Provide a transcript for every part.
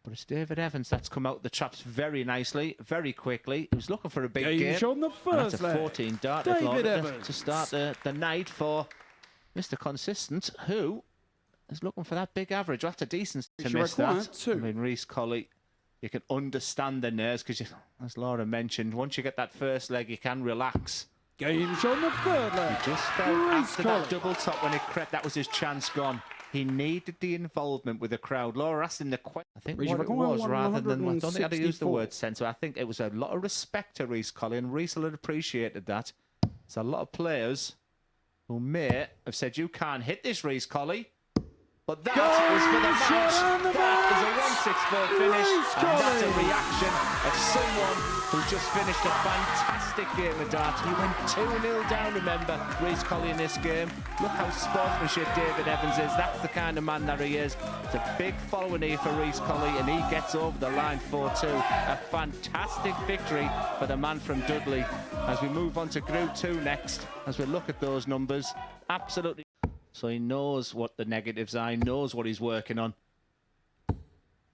But it's David Evans that's come out the traps very nicely, very quickly. He was looking for a big game. On the first that's a 14 dart to start the night for Mr. Consistent, who is looking for that big average. Well, that's a decent to miss that. I mean, Reece Colley, you can understand the nerves because, as Laura mentioned, once you get that first leg, you can relax. Game's on the third leg. He just felt after that double top when it crept, that was his chance gone. He needed the involvement with the crowd. Laura asked him the question. I think what it was, rather than, I don't think I'd use the word censor. I think it was a lot of respect to Reece Colley, and Reece had appreciated that. There's a lot of players who may have said, you can't hit this, Reece Colley. But that is for the match. That is a 1-6-4 finish. And that's a reaction of someone who just finished a fantastic game of darts. He went 2-0 down, remember, Reece Colley in this game. Look how sportsmanship David Evans is. That's the kind of man that he is. It's a big following here for Reece Colley, and he gets over the line 4-2. A fantastic victory for the man from Dudley. As we move on to Group 2 next, as we look at those numbers, absolutely. So he knows what the negatives are, he knows what he's working on.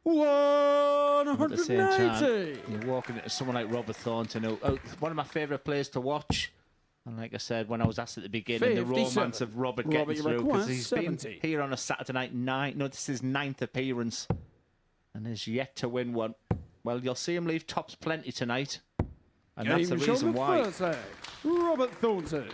180! At the same time, you're walking into someone like Robert Thornton, who, one of my favourite players to watch. And like I said, when I was asked at the beginning, the romance of Robert getting through, because he's been here on a Saturday night, this is his 9th appearance, and is yet to win one. Well, you'll see him leave tops plenty tonight, and that's the reason why. First leg, Robert Thornton.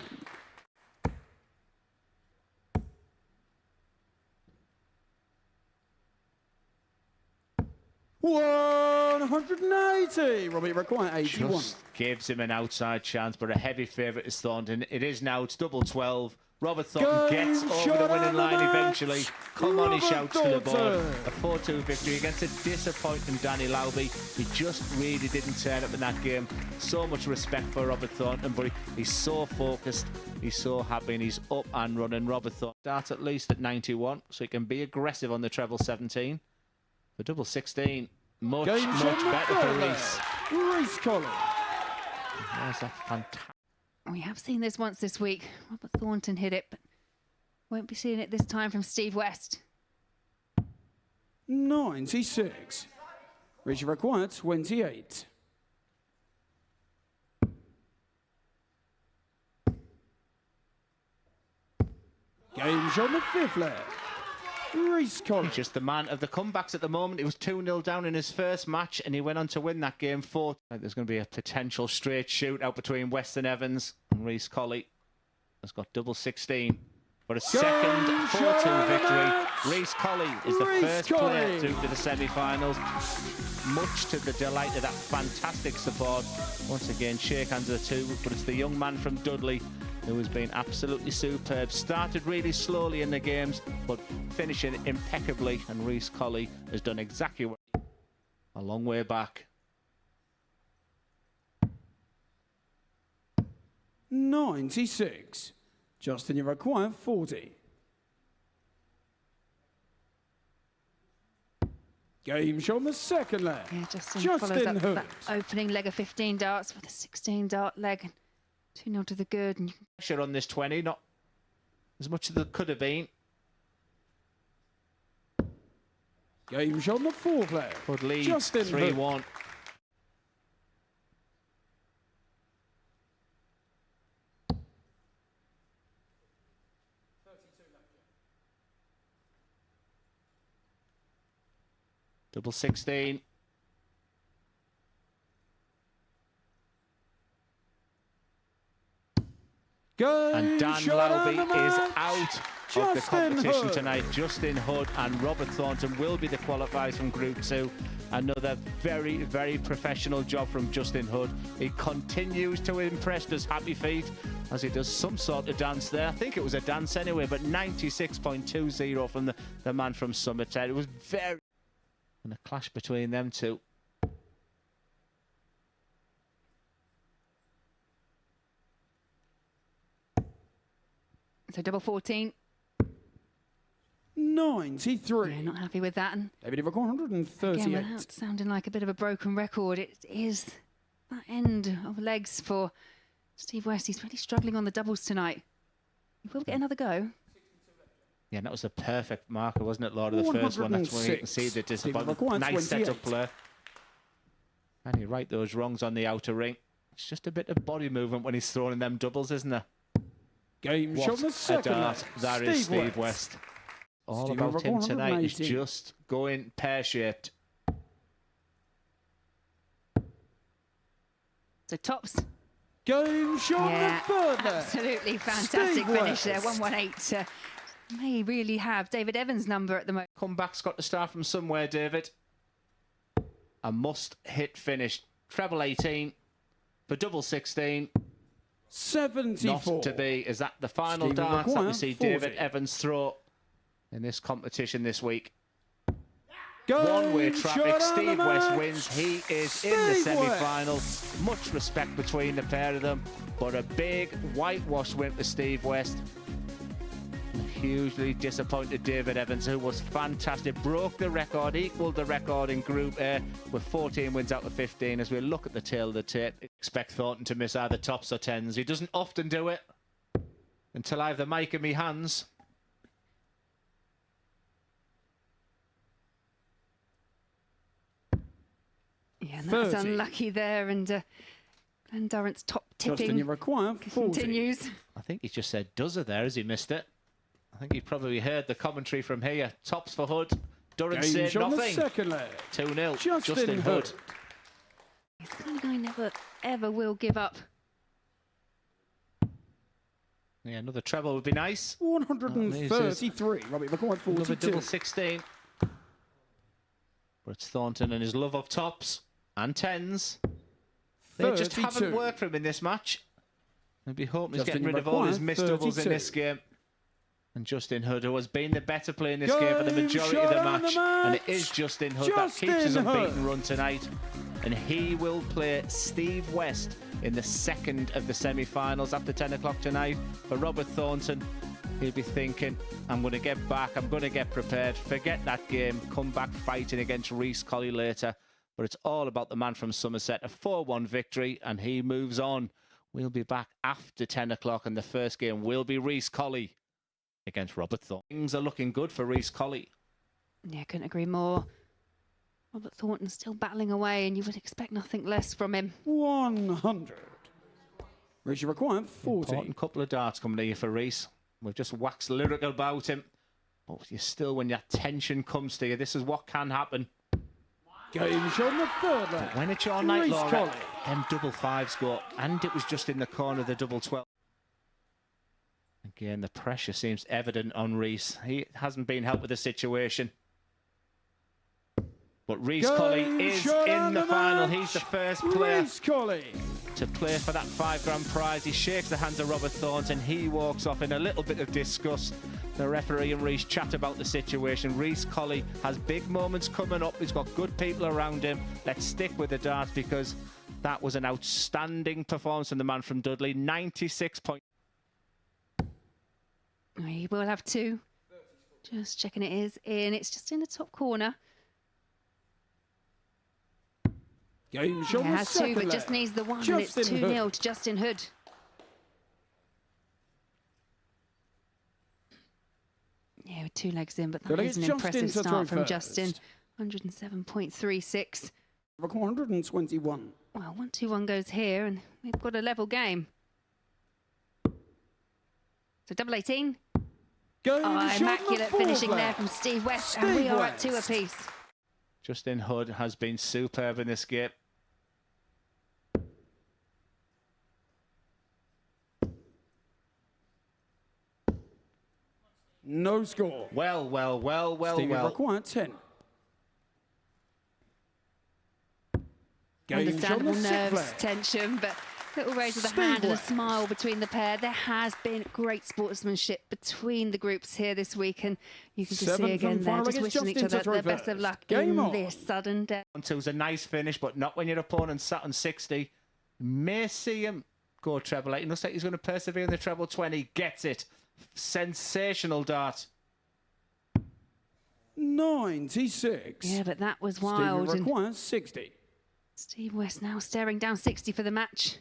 180. Robbie required 81. Just gives him an outside chance, but a heavy favourite is Thornton. It is now, it's double 12. Robert Thornton gets over the winning line eventually. Come on, he shouts to the board. A 4-2 victory against a disappointing Danny Lauby. He just really didn't turn up in that game. So much respect for Robert Thornton, but he's so focused, he's so happy, and he's up and running. Robert Thornton starts at least at 91, so he can be aggressive on the treble 17. For double 16, much better for Reece. Reece Colley. There's that fantastic. We have seen this once this week. Robert Thornton hit it, but won't be seeing it this time from Steve West. 96. Reece required 28. Game's on the 5th leg. Reece Colley. Just the man of the comebacks at the moment. He was 2-0 down in his first match, and he went on to win that game 4. There's going to be a potential straight shootout between Weston Evans and Reece Colley. Has got double 16. For a second 4-2 victory, Reece Colley is the first player through to the semi-finals. Much to the delight of that fantastic support. Once again, shake hands of the two, but it's the young man from Dudley who has been absolutely superb. Started really slowly in the games, but finishing impeccably, and Reece Colley has done exactly what a long way back. 96. Justin, you require 40. Game's on the 2nd leg. Yeah, Justin follows up that opening leg of 15 darts with a 16-dart leg. 2-0 to the good. And pressure on this 20, not as much as there could have been. Game's on the 4th leg. Good lead, 3-1. Double 16. And Dan Lauby is out of the competition tonight. Justin Hood and Robert Thornton will be the qualifiers from Group 2. Another very, very professional job from Justin Hood. He continues to impress us, happy feet, as he does some sort of dance there. I think it was a dance anyway, but 96.20 from the man from Somerset. It was very... And a clash between them two. So double 14. 93. Yeah, not happy with that. And David Evans 138. again, without sounding like a bit of a broken record, it is that end of legs for Steve West. He's really struggling on the doubles tonight. He will get another go. Yeah, and that was a perfect marker, wasn't it, Laura, the first one? That's where you can see the disappointment. Nice setup play. And you right those wrongs on the outer ring. It's just a bit of body movement when he's throwing them doubles, isn't there? Game shot the second leg. That is Steve West. All about him tonight is just going pear-shaped. So tops. Game shot the third leg. Absolutely fantastic finish there. 118. May really have David Evans' number at the moment. Comeback's got to start from somewhere, David. A must-hit finish. Treble 18 for double 16. 74. Not to be. Is that the final dance that we see 40. David Evans throw in this competition this week? One-way traffic. Steve West wins. He is in the semi-final. Much respect between the pair of them, but a big whitewash win for Steve West. Hugely disappointed David Evans, who was fantastic, broke the record, equalled the record in Group A with 14 wins out of 15. As we look at the tail of the tape, expect Thornton to miss either tops or tens. He doesn't often do it until I have the mic in my hands. Yeah, and that's unlucky there, and Glenn Durrant's top tipping continues. I think he just said does it there as he missed it. I think he probably heard the commentary from here. Tops for Hood. Durrant said nothing. 2-0. Justin Hood. He's the kind of guy never, ever will give up. Yeah, another treble would be nice. 133. Robbie McCoy, 42. Another double 16. But it's Thornton and his love of tops and tens. They just haven't worked for him in this match. I'd be hoping he's getting rid of all his missed doubles in this game. And Justin Hood, who has been the better player in this game for the majority of the match. And it is Justin Hood that keeps his unbeaten run tonight. And he will play Steve West in the second of the semi-finals after 10 o'clock tonight. For Robert Thornton, he'll be thinking, I'm going to get back, I'm going to get prepared, forget that game, come back fighting against Rhys Colley later. But it's all about the man from Somerset, a 4-1 victory, and he moves on. We'll be back after 10 o'clock, and the first game will be Rhys Colley against Robert Thornton. Things are looking good for Rhys Colley. Yeah, couldn't agree more. Robert Thornton still battling away, and you would expect nothing less from him. 100. Rhys, you require 40. Important couple of darts coming here for Rhys. We've just waxed lyrical about him. But you still, when your tension comes to you, this is what can happen. Game shot on the third leg. When it's your night, Laura, them double fives go, and it was just in the corner of the double 12. Again, the pressure seems evident on Rhys. He hasn't been helped with the situation. But Rhys Colley is in the final. He's the first player to play for that £5 prize. He shakes the hands of Robert Thornton. He walks off in a little bit of disgust. The referee and Rhys chat about the situation. Rhys Colley has big moments coming up. He's got good people around him. Let's stick with the darts because that was an outstanding performance from the man from Dudley. 96 points. He will have two. Just checking it is in. It's just in the top corner. Game shot he has two, but just needs the one, and it's 2-0 to Justin Hood. Yeah, with two legs in, but that is an impressive start from Justin. 107.36. 121. Well, 1-2-1 goes here, and we've got a level game. So double 18. Immaculate finishing there from Steve West, and we are at 2 apiece. Justin Hood has been superb in this game. No score. Well. Required 10. Understandable nerves, tension, but little raise of the hand and a smile between the pair. There has been great sportsmanship between the groups here this week, and you can just see again there, just wishing each other the best of luck in this sudden death. It was a nice finish, but not when your opponent sat on 60. May see him go treble 8. It looks like he's going to persevere in the treble 20. Gets it. Sensational dart. 96. Yeah, but that was wild. Steve requires 60. Steve West now staring down 60 for the match.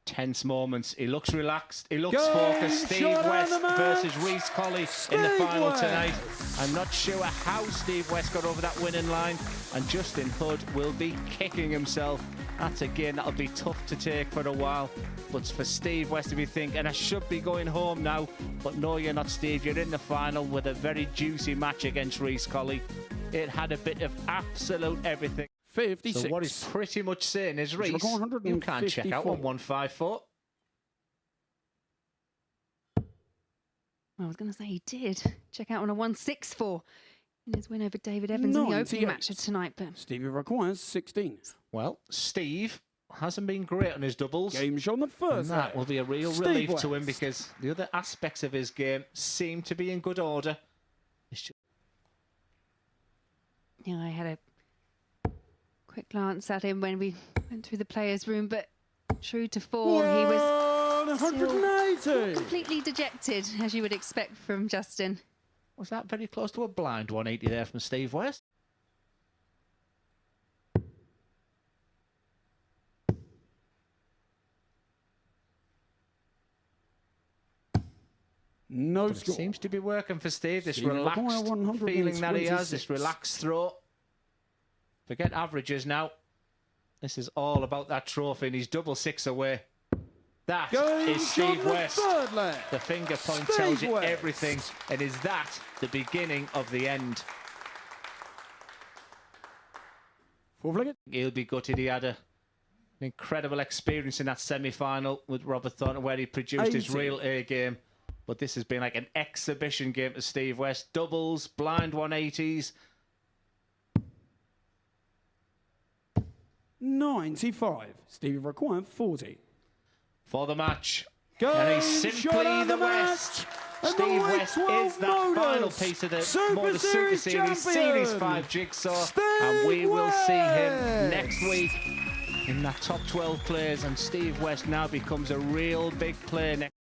tense moments. He looks relaxed. He looks focused. Steve West versus Reece Colley in the final tonight. I'm not sure how Steve West got over that winning line, and Justin Hood will be kicking himself. That's a game that'll be tough to take for a while. But for Steve West to be thinking, I should be going home now. But no, you're not, Steve. You're in the final with a very juicy match against Reece Colley. It had a bit of absolute everything. 56. So what he's pretty much saying is, Reece, you can't check out on 154. I was going to say he did check out on a 164 in his win over David Evans in the opening match of tonight. But Stevie requires 16. Well, Steve hasn't been great on his doubles. Game shown the first. And that will be a real relief to him, because the other aspects of his game seem to be in good order. Yeah, I had a quick glance at him when we went through the players' room, but true to form, he was 180. Completely dejected, as you would expect from Justin. Was that very close to a blind 180 there from Steve West? No score. Seems to be working for Steve. This relaxed feeling that he has, this relaxed throw. Forget averages now. This is all about that trophy, and he's double six away. That is Steve West. The finger point tells you everything, and is that the beginning of the end? He'll be gutted. He had an incredible experience in that semi-final with Robert Thornton, where he produced his real A game. But this has been like an exhibition game to Steve West. Doubles, blind 180s. 95. Stevie required 40. For the match. And he's simply the West. Steve West is that final piece of the MODUS Super Series Series 5 jigsaw. And we will see him next week in that top 12 players. And Steve West now becomes a real big player next.